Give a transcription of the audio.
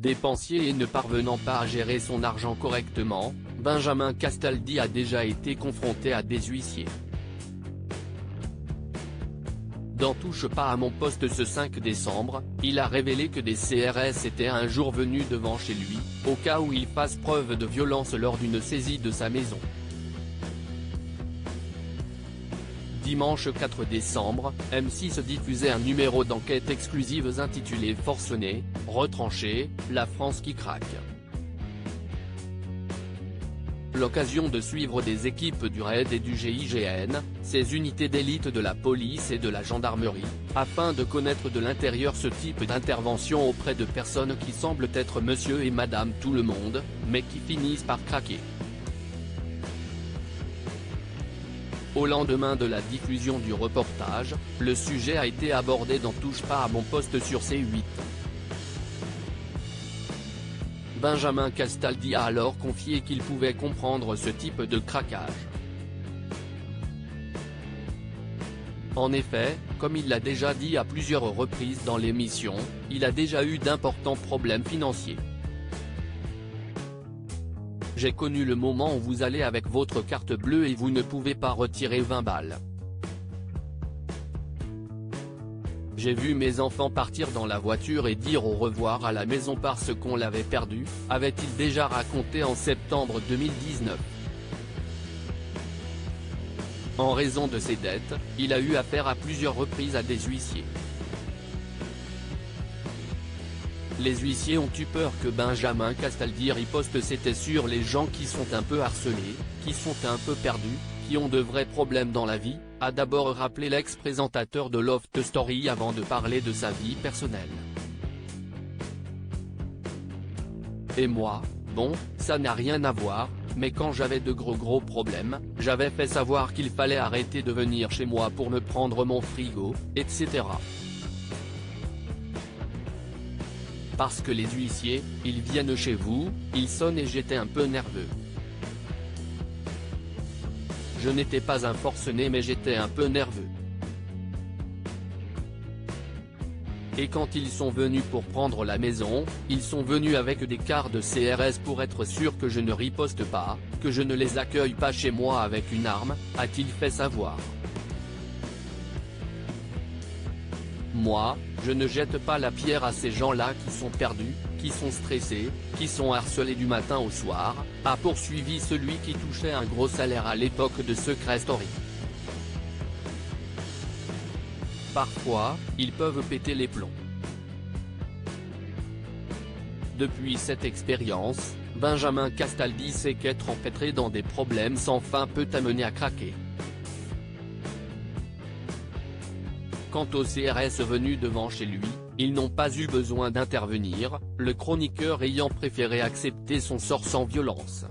Dépensier et ne parvenant pas à gérer son argent correctement, Benjamin Castaldi a déjà été confronté à des huissiers. Dans Touche pas à mon poste ce 5 décembre, il a révélé que des CRS étaient un jour venus devant chez lui, au cas où il fasse preuve de violence lors d'une saisie de sa maison. Dimanche 4 décembre, M6 diffusait un numéro d'enquête exclusive intitulé Forcenés, retranchés, la France qui craque. L'occasion de suivre des équipes du RAID et du GIGN, ces unités d'élite de la police et de la gendarmerie, afin de connaître de l'intérieur ce type d'intervention auprès de personnes qui semblent être monsieur et madame tout le monde, mais qui finissent par craquer. Au lendemain de la diffusion du reportage, le sujet a été abordé dans Touche pas à mon poste sur C8. Benjamin Castaldi a alors confié qu'il pouvait comprendre ce type de craquage. En effet, comme il l'a déjà dit à plusieurs reprises dans l'émission, il a déjà eu d'importants problèmes financiers. J'ai connu le moment où vous allez avec votre carte bleue et vous ne pouvez pas retirer 20 balles. J'ai vu mes enfants partir dans la voiture et dire au revoir à la maison parce qu'on l'avait perdu, avait-il déjà raconté en septembre 2019. En raison de ses dettes, il a eu affaire à plusieurs reprises à des huissiers. Les huissiers ont eu peur que Benjamin Castaldi riposte. C'était sur les gens qui sont un peu harcelés, qui sont un peu perdus, qui ont de vrais problèmes dans la vie, a d'abord rappelé l'ex-présentateur de Loft Story avant de parler de sa vie personnelle. Et moi, bon, ça n'a rien à voir, mais quand j'avais de gros problèmes, j'avais fait savoir qu'il fallait arrêter de venir chez moi pour me prendre mon frigo, etc. Parce que les huissiers, ils viennent chez vous, ils sonnent et j'étais un peu nerveux. Je n'étais pas un forcené mais j'étais un peu nerveux. Et quand ils sont venus pour prendre la maison, ils sont venus avec des quarts de CRS pour être sûr que je ne riposte pas, que je ne les accueille pas chez moi avec une arme, a-t-il fait savoir. Moi, je ne jette pas la pierre à ces gens-là qui sont perdus, qui sont stressés, qui sont harcelés du matin au soir, a poursuivi celui qui touchait un gros salaire à l'époque de Secret Story. Parfois, ils peuvent péter les plombs. Depuis cette expérience, Benjamin Castaldi sait qu'être empêtré dans des problèmes sans fin peut amener à craquer. Quant aux CRS venus devant chez lui, ils n'ont pas eu besoin d'intervenir, le chroniqueur ayant préféré accepter son sort sans violence.